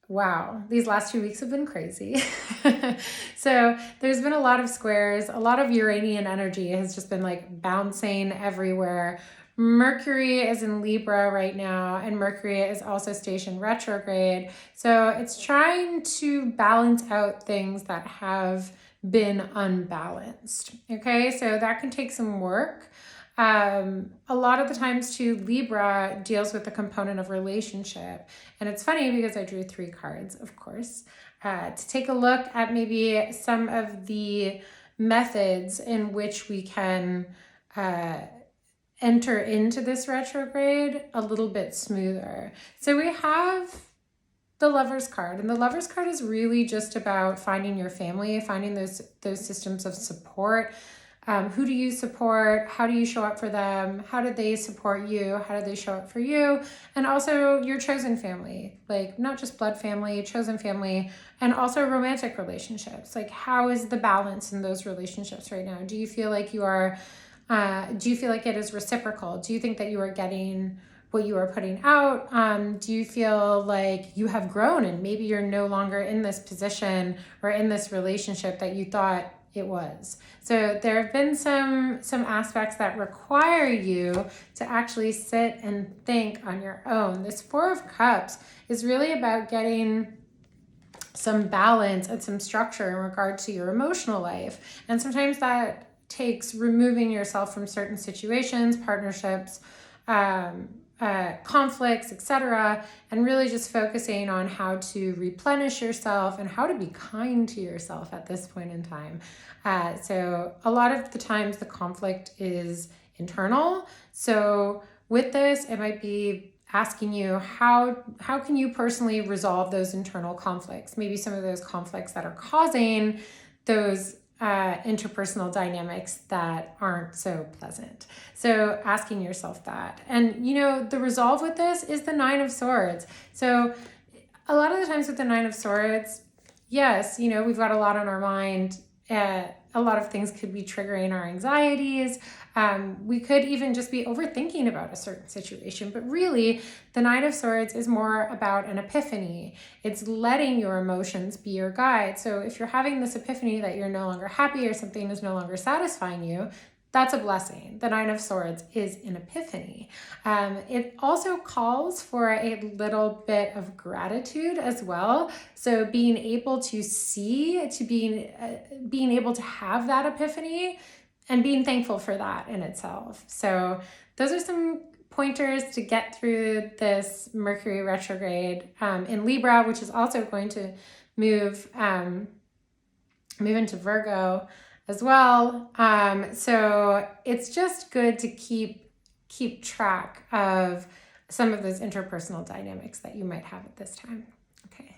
Wow, these last 2 weeks have been crazy. So there's been a lot of squares, a lot of Uranian energy has just been like bouncing everywhere. Mercury is in Libra right now, and Mercury is also stationed retrograde. So it's trying to balance out things that have been unbalanced. Okay, so that can take some work. A lot of the times too, Libra deals with the component of relationship. And it's funny because I drew 3 cards, of course, to take a look at maybe some of the methods in which we can enter into this retrograde a little bit smoother. So we have the Lover's card, and the Lover's card is really just about finding your family, finding those systems of support. Who do you support? How do you show up for them? How did they support you? How did they show up for you? And also your chosen family, like not just blood family, chosen family, and also romantic relationships. Like, how is the balance in those relationships right now? Do you feel like you are, do you feel like it is reciprocal? Do you think that you are getting what you are putting out? Do you feel like you have grown and maybe you're no longer in this position or in this relationship that you thought it was? So there have been some aspects that require you to actually sit and think on your own. This 4 of Cups is really about getting some balance and some structure in regard to your emotional life. And sometimes that takes removing yourself from certain situations, partnerships, conflicts, etc., and really just focusing on how to replenish yourself and how to be kind to yourself at this point in time. So a lot of the times the conflict is internal. So with this, it might be asking you how can you personally resolve those internal conflicts, maybe some of those conflicts that are causing those interpersonal dynamics that aren't so pleasant. So asking yourself that. And the resolve with this is the 9 of Swords. So a lot of the times with the 9 of Swords, yes, we've got a lot on our mind. A lot of things could be triggering our anxieties. We could even just be overthinking about a certain situation. But really, the 9 of Swords is more about an epiphany. It's letting your emotions be your guide. So if you're having this epiphany that you're no longer happy or something is no longer satisfying you, that's a blessing. The 9 of Swords is an epiphany. It also calls for a little bit of gratitude as well. So being able to see, to being able to have that epiphany and being thankful for that in itself. So those are some pointers to get through this Mercury retrograde in Libra, which is also going to move into Virgo as well. So it's just good to keep track of some of those interpersonal dynamics that you might have at this time. Okay.